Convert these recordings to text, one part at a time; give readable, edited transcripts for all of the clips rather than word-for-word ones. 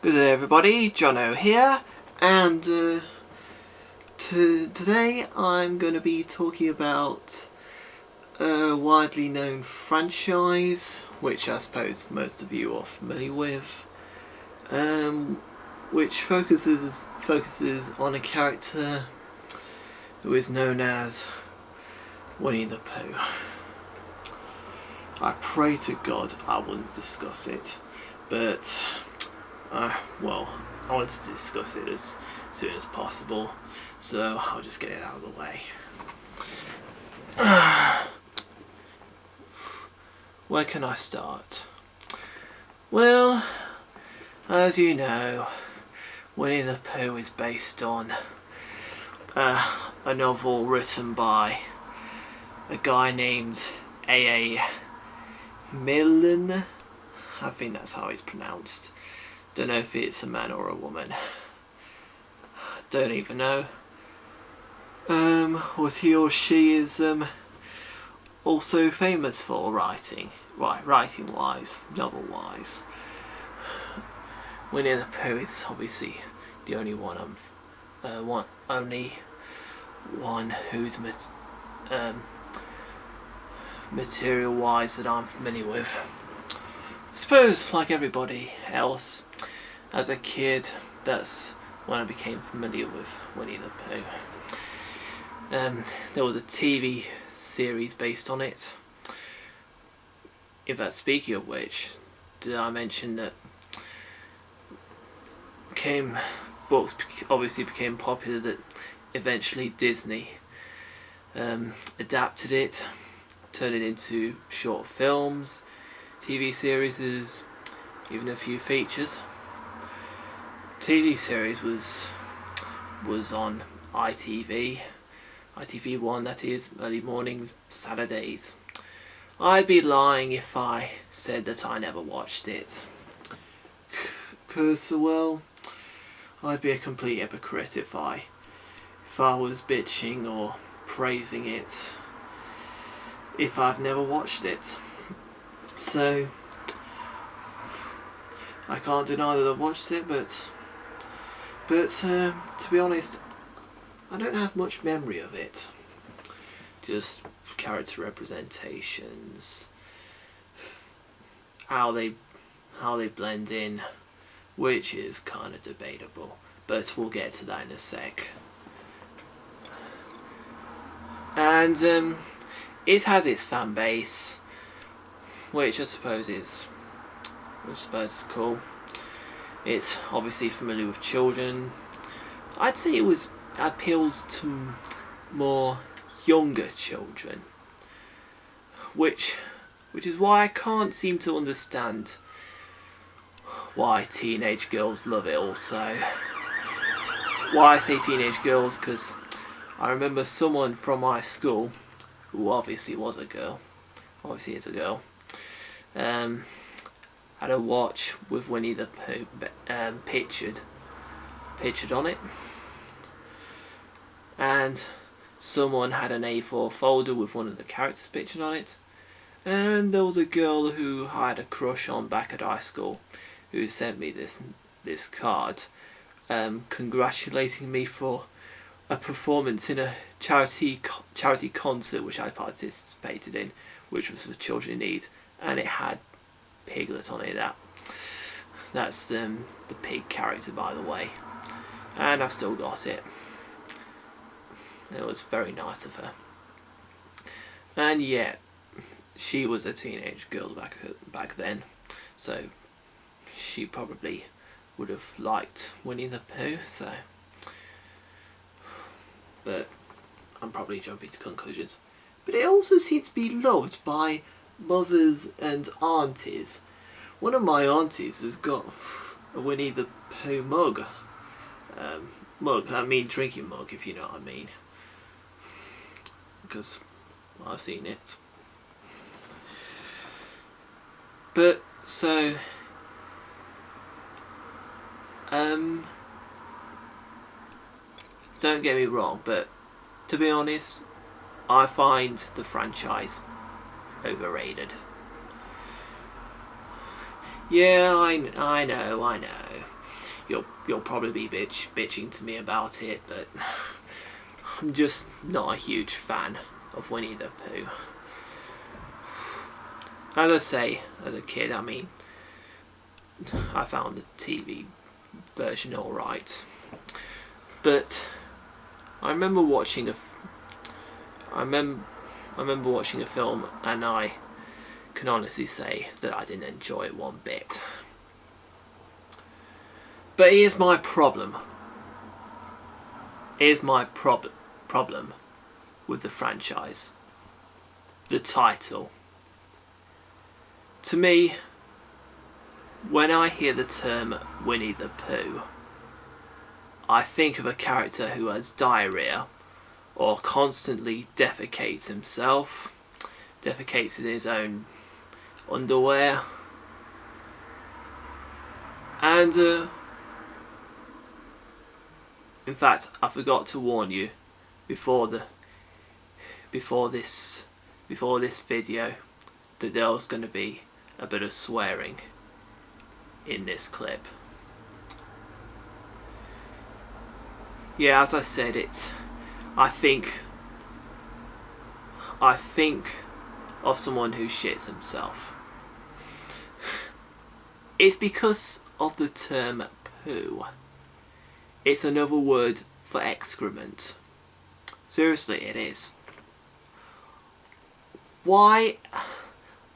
Good day everybody, Johnno here, and today I'm going to be talking about a widely known franchise, which I suppose most of you are familiar with, which focuses on a character who is known as Winnie the Pooh. I pray to God I wouldn't discuss it, but well, I wanted to discuss it as soon as possible, so I'll just get it out of the way. Where can I start? Well, as you know, Winnie the Pooh is based on a novel written by a guy named A.A. Milne. I think that's how it's pronounced. Don't know if it's a man or a woman. Don't even know. What he or she is also famous for writing wise, novel wise. Winnie the Pooh is obviously the only one who's material wise that I'm familiar with. I suppose, like everybody else, as a kid, that's when I became familiar with Winnie the Pooh. There was a TV series based on it. In fact, speaking of which, did I mention that books obviously became popular, that eventually Disney adapted it, turned it into short films, TV series, even a few features. TV series was on ITV1, that is, early morning Saturdays. I'd be lying if I said that I never watched it, because, well, I'd be a complete hypocrite if I was bitching or praising it if I've never watched it. So I can't deny that I've watched it, but to be honest, I don't have much memory of it. Just character representations, how they blend in, which is kind of debatable, but we'll get to that in a sec. And it has its fan base, which I suppose is cool. It's obviously familiar with children. I'd say it appeals to more younger children, which is why I can't seem to understand why teenage girls love it also. Why I say teenage girls, because I remember someone from my school, who obviously is a girl, had a watch with Winnie the Pooh pictured on it, and someone had an A4 folder with one of the characters pictured on it, and there was a girl who I had a crush on back at high school who sent me this card congratulating me for a performance in a charity concert which I participated in, which was for children in need, and it had Piglet on it. That's the pig character, by the way, and I've still got it. It was very nice of her. And yeah, she was a teenage girl back then, so she probably would have liked Winnie the Pooh. So, but I'm probably jumping to conclusions. But it also seems to be loved by mothers and aunties. One of my aunties has got a Winnie the Pooh mug. I mean drinking mug, if you know what I mean. Because I've seen it. But, so, don't get me wrong, but to be honest, I find the franchise overrated. Yeah, I know. you'll probably be bitching to me about it, but I'm just not a huge fan of Winnie the Pooh. As I say, as a kid, I mean, I found the TV version alright, but I remember watching a film, and I can honestly say that I didn't enjoy it one bit. But here's my problem. Here's my problem with the franchise. The title. To me, when I hear the term Winnie the Pooh, I think of a character who has diarrhea, or constantly defecates himself, defecates in his own underwear, and in fact, I forgot to warn you before this video that there was going to be a bit of swearing in this clip. Yeah, as I said, I think of someone who shits himself. It's because of the term poo. It's another word for excrement. Seriously, it is. Why?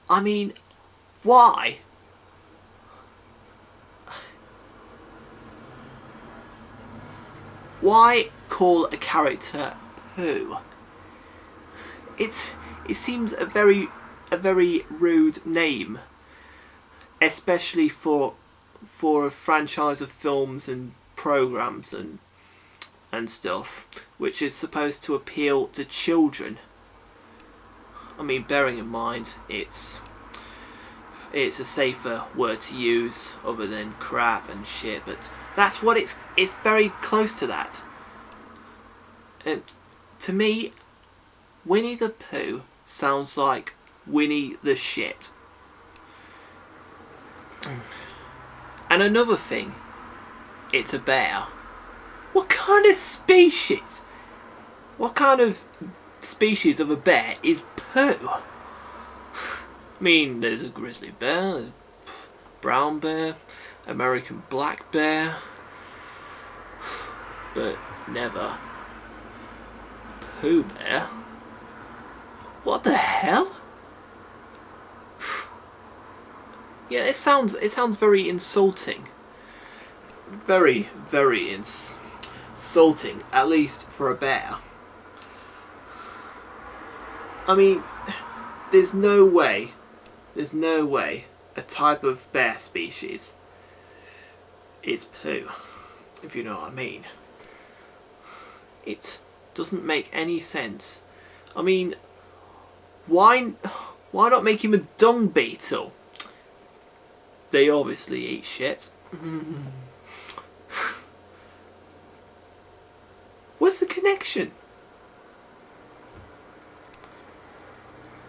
I mean, why? Why call a character Pooh? It seems a very rude name, especially for a franchise of films and programs and stuff, which is supposed to appeal to children. I mean, bearing in mind it's a safer word to use other than crap and shit, but that's what it's very close to that. And to me, Winnie the Pooh sounds like Winnie the Shit. And another thing, it's a bear. What kind of species? What kind of species of a bear is Pooh? I mean, there's a grizzly bear, a brown bear, American black bear, but never Pooh Bear. What the hell? Yeah, it sounds very insulting. Very insulting, at least for a bear. I mean, there's no way a type of bear species is Pooh, if you know what I mean. It doesn't make any sense. I mean, why not make him a dung beetle? They obviously eat shit. What's the connection?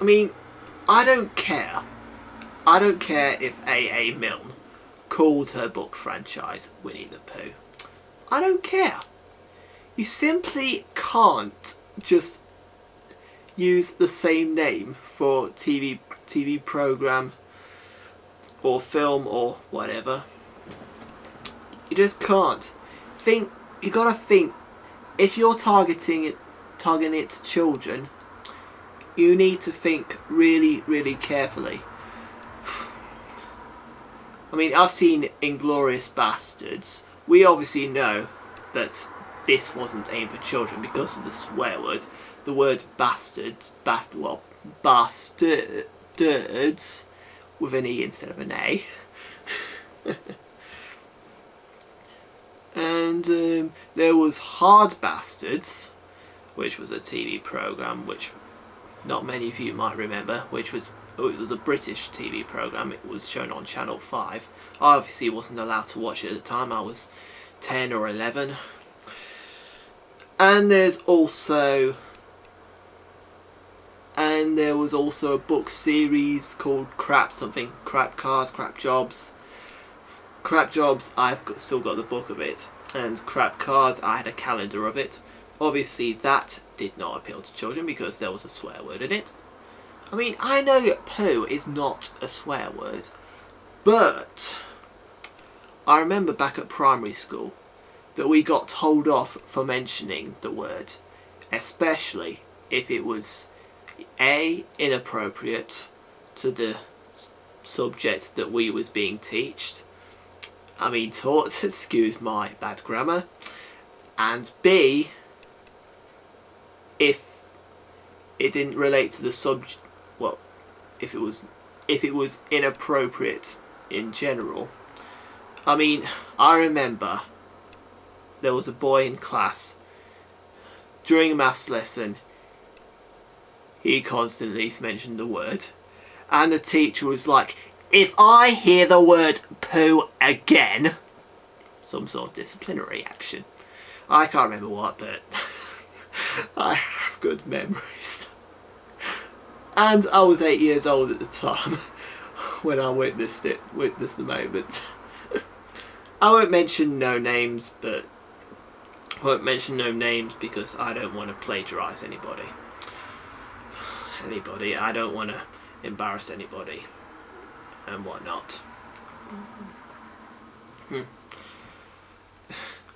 I mean, I don't care. I don't care if A.A. Milne called her book franchise Winnie the Pooh. I don't care. You simply can't just use the same name for TV program or film or whatever. You just can't. You gotta think, if you're targeting it to children, you need to think really carefully. I mean, I've seen Inglourious Bastards. We obviously know that this wasn't aimed for children because of the swear word. The word bastards with an E instead of an A. And there was Hard Bastards, which was a TV program which not many of you might remember, it was a British TV program. It was shown on Channel 5. I obviously wasn't allowed to watch it at the time. I was 10 or 11. And there was also a book series called Crap Cars, Crap Jobs, Crap Jobs, still got the book of it. And Crap Cars, I had a calendar of it. Obviously that did not appeal to children because there was a swear word in it. I mean, I know poo is not a swear word, but I remember back at primary school that we got told off for mentioning the word, especially if it was A, inappropriate to the subject that we was being taught, excuse my bad grammar, and B, if it didn't relate to the subject, well, if it was inappropriate in general. I mean, I remember there was a boy in class, during a maths lesson, he constantly mentioned the word, and the teacher was like, if I hear the word poo again, some sort of disciplinary action. I can't remember what, but I have good memories. And I was 8 years old at the time when I witnessed the moment. I won't mention no names, but I won't mention no names because I don't want to plagiarise anybody. I don't want to embarrass anybody and whatnot.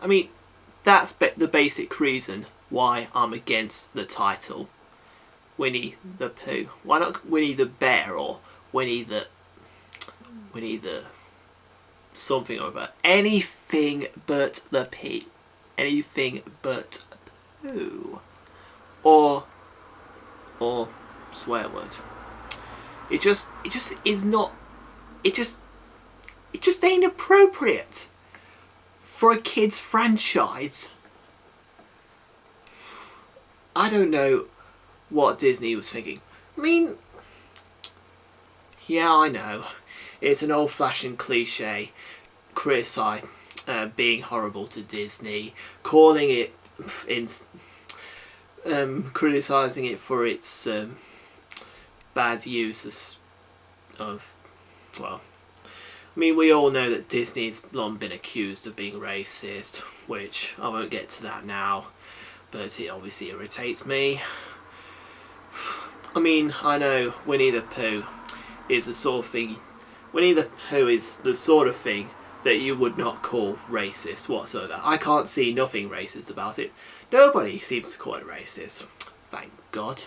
I mean, that's the basic reason why I'm against the title Winnie the Pooh. Why not Winnie the Bear or Winnie the something or other? Anything but the P. Anything but poo. Or swear word. It just ain't appropriate for a kid's franchise. I don't know what Disney was thinking. I mean, yeah, I know. It's an old-fashioned cliche, criticise being horrible to Disney, calling it criticising it for its bad use of, well, I mean, we all know that Disney's long been accused of being racist, which I won't get to that now, but it obviously irritates me. I mean, I know Winnie the Pooh is the sort of thing. Winnie the Pooh is the sort of thing that you would not call racist whatsoever. I can't see nothing racist about it. Nobody seems to call it racist. Thank God.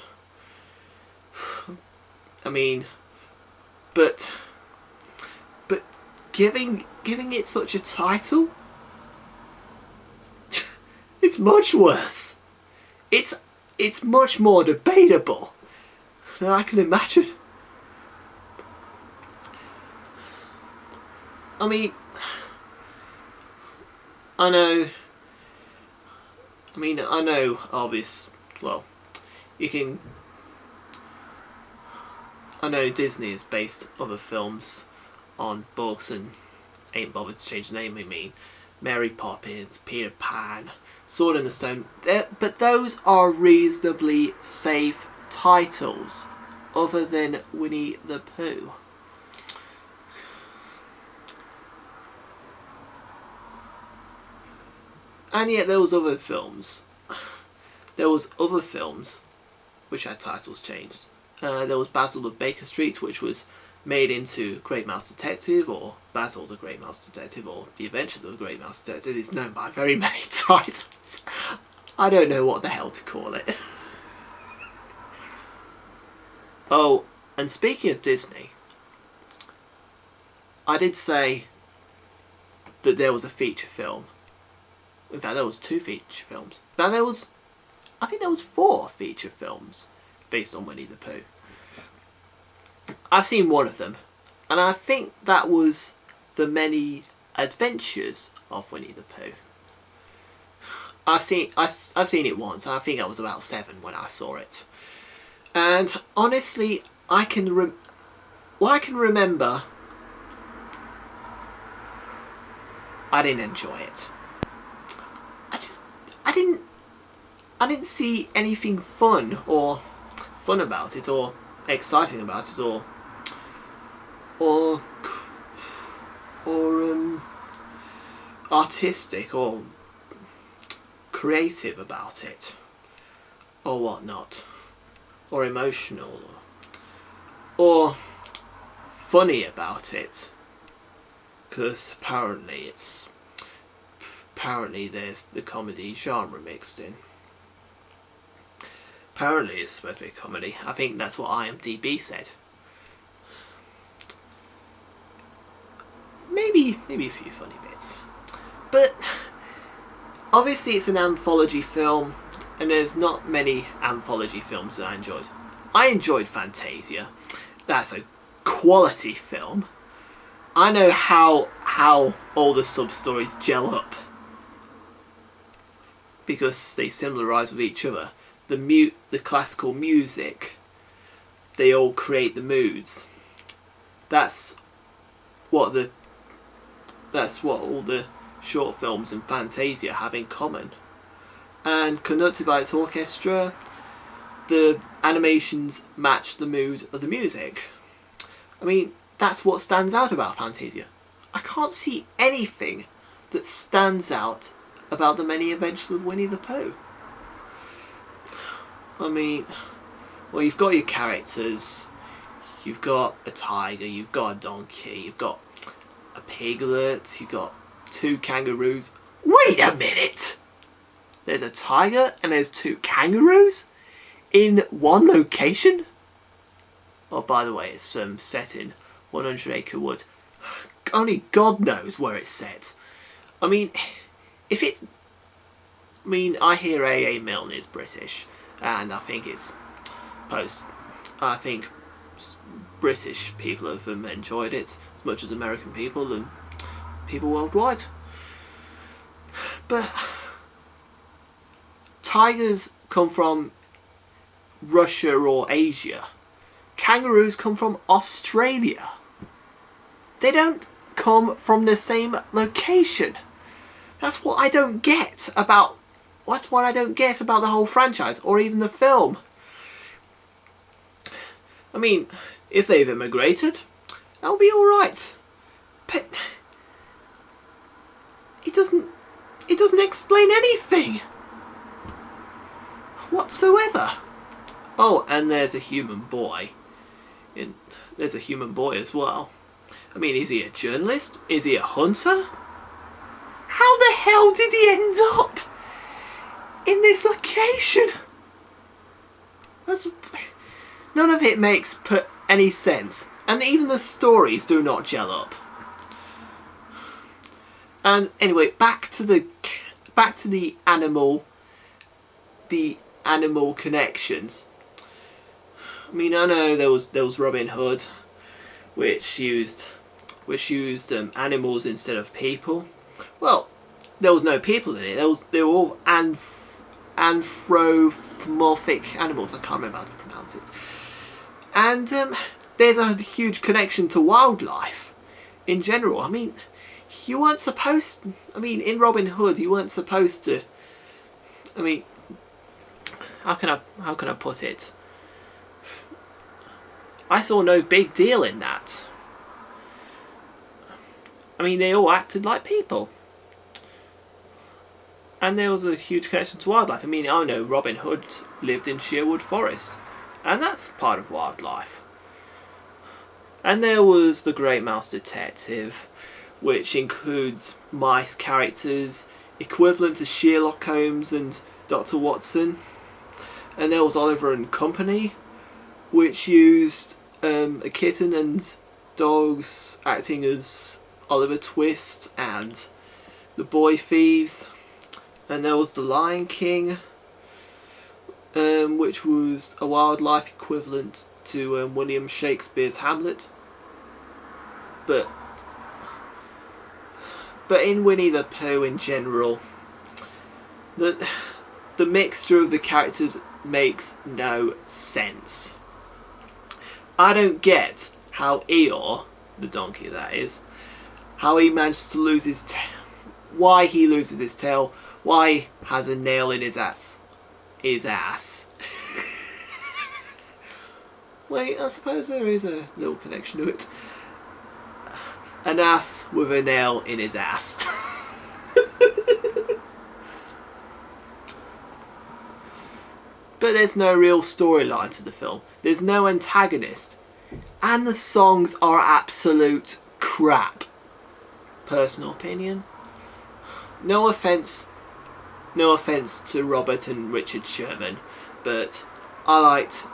I mean, but giving it such a title, it's much worse. It's much more debatable than I can imagine. I mean, I know, obvious, well, I know Disney has based other films on books and ain't bothered to change the name. I mean, Mary Poppins, Peter Pan, Sword in the Stone, but those are reasonably safe titles, other than Winnie the Pooh. And yet there was other films. Which had titles changed. There was Basil of Baker Street, which was made into Great Mouse Detective, or Basil the Great Mouse Detective, or The Adventures of the Great Mouse Detective. It's known by very many titles. I don't know what the hell to call it. Oh, and speaking of Disney, I did say that there was a feature film. In fact, there was 2 feature films. Now I think there was 4 feature films based on Winnie the Pooh. I've seen one of them, and I think that was The Many Adventures of Winnie the Pooh. I've seen it once, and I think I was about 7 when I saw it. And honestly, I can remember, I didn't enjoy it. I didn't see anything fun about it, or exciting about it, or artistic or creative about it, or whatnot, or emotional, or funny about it, because apparently there's the comedy genre mixed in. Apparently it's supposed to be a comedy. I think that's what IMDb said. Maybe a few funny bits. But obviously it's an anthology film, and there's not many anthology films that I enjoyed. I enjoyed Fantasia. That's a quality film. I know how all the sub-stories gel up, because they similarise with each other. The classical music, they all create the moods. That's what all the short films in Fantasia have in common. And conducted by its orchestra, the animations match the mood of the music. I mean, that's what stands out about Fantasia. I can't see anything that stands out about the many adventures of Winnie the Pooh. I mean, well, you've got your characters, you've got a tiger, you've got a donkey, you've got a piglet, you've got 2 kangaroos. Wait a minute! There's a tiger and there's 2 kangaroos in one location? Oh, by the way, it's set in 100 Acre Wood. Only God knows where it's set. I mean, if it's... I mean, I hear A.A. Milne is British, and I think I think British people have enjoyed it as much as American people and people worldwide. But tigers come from Russia or Asia. Kangaroos come from Australia. They don't come from the same location. That's what I don't get about... That's what I don't get about the whole franchise, or even the film. I mean, if they've immigrated, that'll be alright. But... It doesn't explain anything whatsoever. Oh, and there's a human boy. There's a human boy as well. I mean, is he a journalist? Is he a hunter? How the hell did he end up in this location? None of it makes any sense, and even the stories do not gel up. And anyway, back to the animal connections. I mean, I know there was Robin Hood, which used animals instead of people. Well, there was no people in it. They were all anthropomorphic animals. I can't remember how to pronounce it. And there's a huge connection to wildlife in general. I mean, you weren't supposed... I mean, in Robin Hood, you weren't supposed to... I mean, how can I put it? I saw no big deal in that. I mean, they all acted like people. And there was a huge connection to wildlife. I mean, I know Robin Hood lived in Sherwood Forest, and that's part of wildlife. And there was the Great Mouse Detective, which includes mice characters equivalent to Sherlock Holmes and Dr. Watson. And there was Oliver and Company, which used a kitten and dogs acting as Oliver Twist and the Boy Thieves. And there was the Lion King, which was a wildlife equivalent to William Shakespeare's Hamlet. But in Winnie the Pooh in general, the mixture of the characters makes no sense. I don't get how Eeyore, the donkey that is, how he managed to lose his tail, why he loses his tail, why he has a nail in his ass. Wait, I suppose there is a little connection to it. An ass with a nail in his ass. But there's no real storyline to the film. There's no antagonist. And the songs are absolute crap. Personal opinion. No offence to Robert and Richard Sherman, but I liked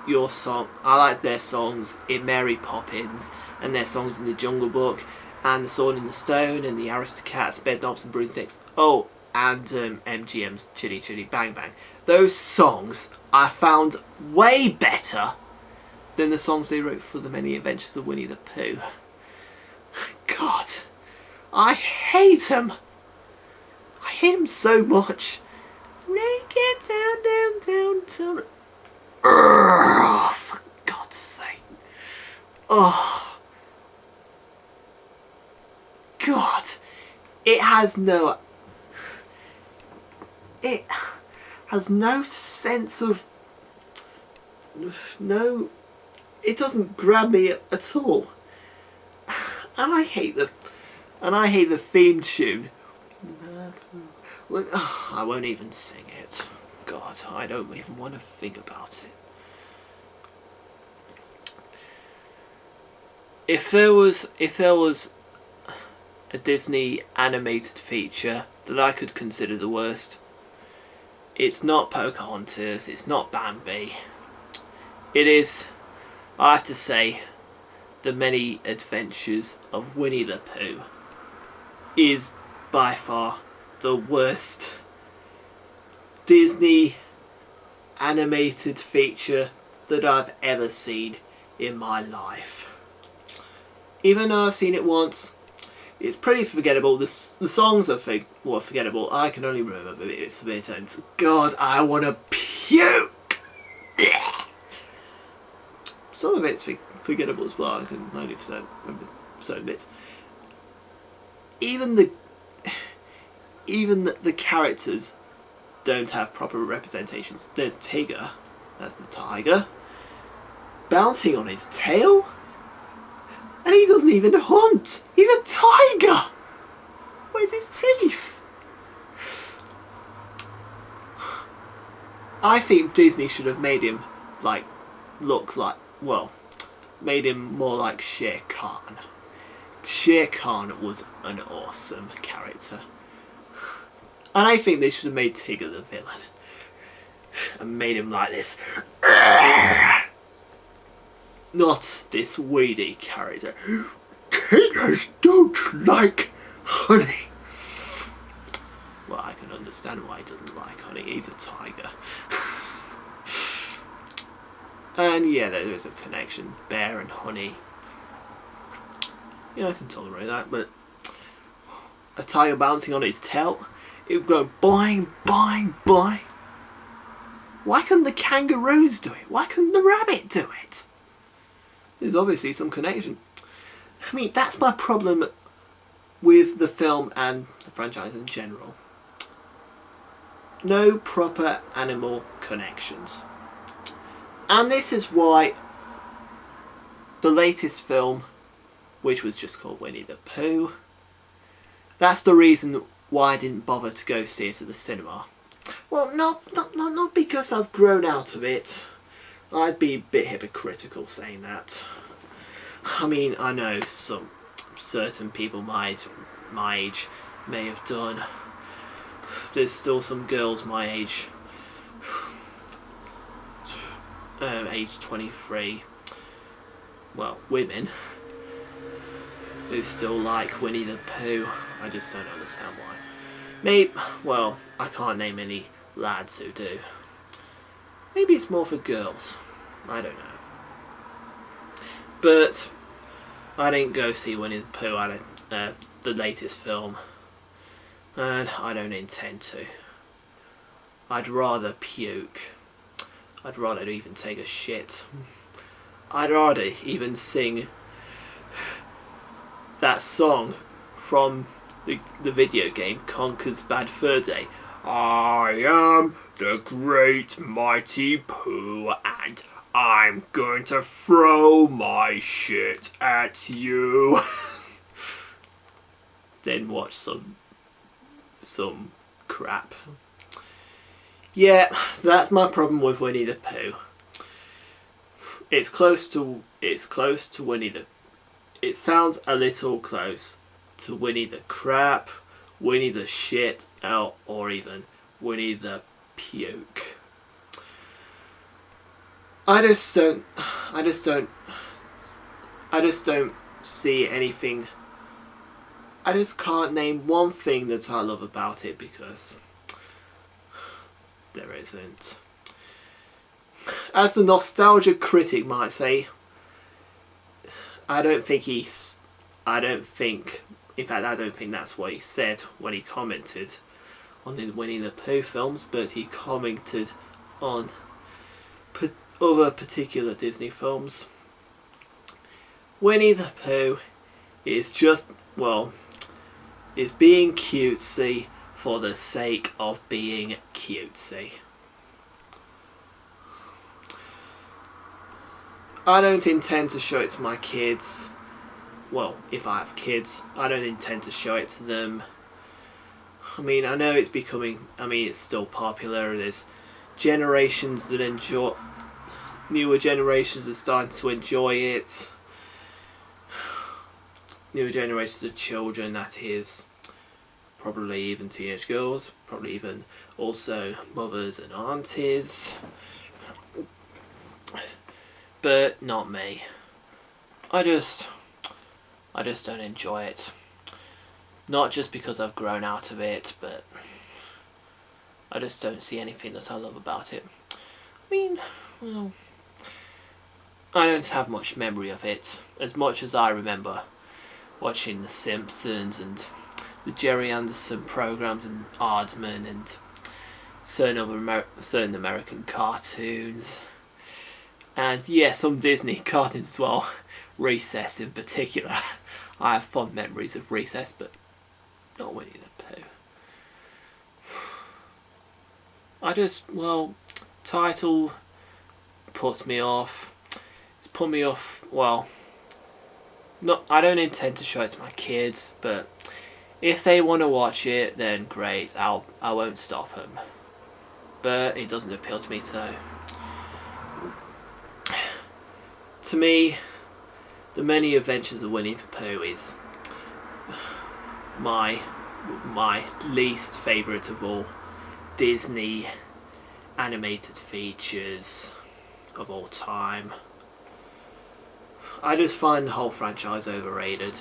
their songs in Mary Poppins, and their songs in The Jungle Book, and The Sword in the Stone, and The Aristocats, Bedknobs and Broomsticks. Oh, and MGM's Chitty Chitty Bang Bang. Those songs I found way better than the songs they wrote for The Many Adventures of Winnie the Pooh. God, I hate him. I hate him so much. Get down, down, down, down. Urgh, for God's sake. Oh. God. It has no sense of... No... It doesn't grab me at all. And I hate the theme tune. Look, oh, I won't even sing it. God, I don't even want to think about it. If there was a Disney animated feature that I could consider the worst, it's not Pocahontas, it's not Bambi. It is, I have to say, The Many Adventures of Winnie the Pooh is by far the worst Disney animated feature that I've ever seen in my life. Even though I've seen it once, it's pretty forgettable. The songs are forgettable. I can only remember bits of it, and God, I want to puke! Some of it's forgettable as well. I can only remember certain bits. Even the characters don't have proper representations. There's Tigger, that's the tiger, bouncing on his tail, and he doesn't even hunt. He's a tiger. Where's his teeth? I think Disney should have made him made him more like Shere Khan. Shere Khan was an awesome character. And I think they should have made Tigger the villain. And made him like this. Not this weedy character. Tigers don't like honey. Well, I can understand why he doesn't like honey. He's a tiger. And yeah, there's a connection. Bear and honey. Yeah, I can tolerate that, but a tiger bouncing on his tail, it would go boing, boing, boing. Why couldn't the kangaroos do it? Why couldn't the rabbit do it? There's obviously some connection. I mean, that's my problem with the film and the franchise in general. No proper animal connections. And this is why the latest film, which was just called Winnie the Pooh, that's the reason why I didn't bother to go see it at the cinema. Well, not because I've grown out of it. I'd be a bit hypocritical saying that. I mean, I know some certain people my age may have done. There's still some girls my age, age 23, well, women, who still like Winnie the Pooh. I just don't understand why. Maybe, well, I can't name any lads who do. Maybe it's more for girls. I don't know. But I didn't go see Winnie the Pooh, the latest film, and I don't intend to. I'd rather puke. I'd rather even take a shit. I'd rather even sing that song from the video game Conker's Bad Fur Day. I am the great mighty Pooh, and I'm going to throw my shit at you. then watch some crap. Yeah, that's my problem with Winnie the Pooh. It's close to Winnie the. It sounds a little close to Winnie the Crap, Winnie the Shit, or even Winnie the Puke. I just don't see anything. I just can't name one thing that I love about it because there isn't. As the nostalgia critic might say, I don't think that's what he said when he commented on the Winnie the Pooh films, but he commented on other particular Disney films. Winnie the Pooh is is being cutesy for the sake of being cutesy. I don't intend to show it to my kids. Well, if I have kids, I don't intend to show it to them. I mean, I know it's becoming, it's still popular. There's generations that enjoy, newer generations are starting to enjoy it. Newer generations of children, that is. Probably even teenage girls. Probably even also mothers and aunties. But not me. I just don't enjoy it. Not just because I've grown out of it, but I just don't see anything that I love about it. I mean, well, I don't have much memory of it. As much as I remember watching The Simpsons and the Jerry Anderson programs and Aardman and certain American cartoons. And yeah, some Disney cartoons as well. Recess in particular. I have fond memories of Recess, but not Winnie the Pooh. Title puts me off. It's put me off, I don't intend to show it to my kids, but if they want to watch it, then great, I won't stop them. But it doesn't appeal to me, so... To me, The Many Adventures of Winnie the Pooh is my least favourite of all Disney animated features of all time. I just find the whole franchise overrated.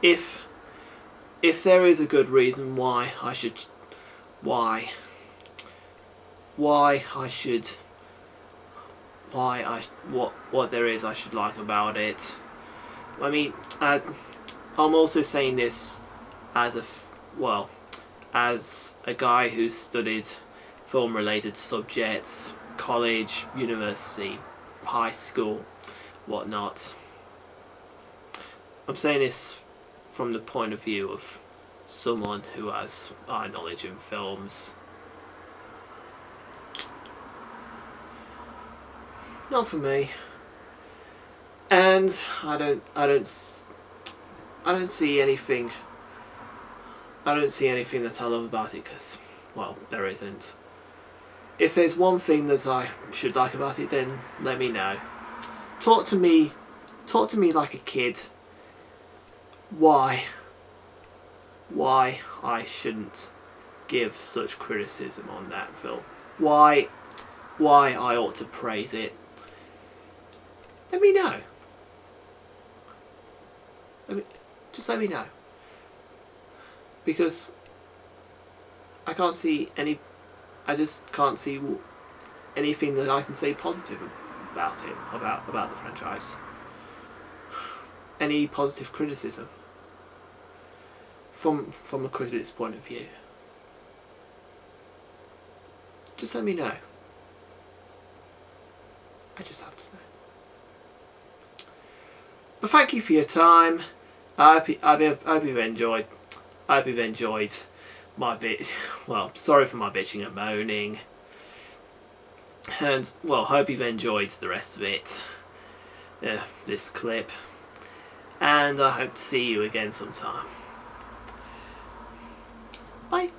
If there is a good reason why I should what there is I should like about it. I mean, I'm also saying this as a guy who's studied film-related subjects, college, university, high school, whatnot. I'm saying this from the point of view of someone who has eye knowledge in films. Not for me. And I don't see anything. I don't see anything that I love about it because, there isn't. If there's one thing that I should like about it, then let me know. Talk to me like a kid. Why I shouldn't give such criticism on that film. Why I ought to praise it. Let me know. Just let me know. Because I just can't see anything that I can say positive about it, about the franchise. Any positive criticism from a critic's point of view. Just let me know. I just have to know. But thank you for your time. I hope you've enjoyed. I hope you've enjoyed my bit. Sorry for my bitching and moaning. And hope you've enjoyed the rest of it. This clip. and I hope to see you again sometime. Bye.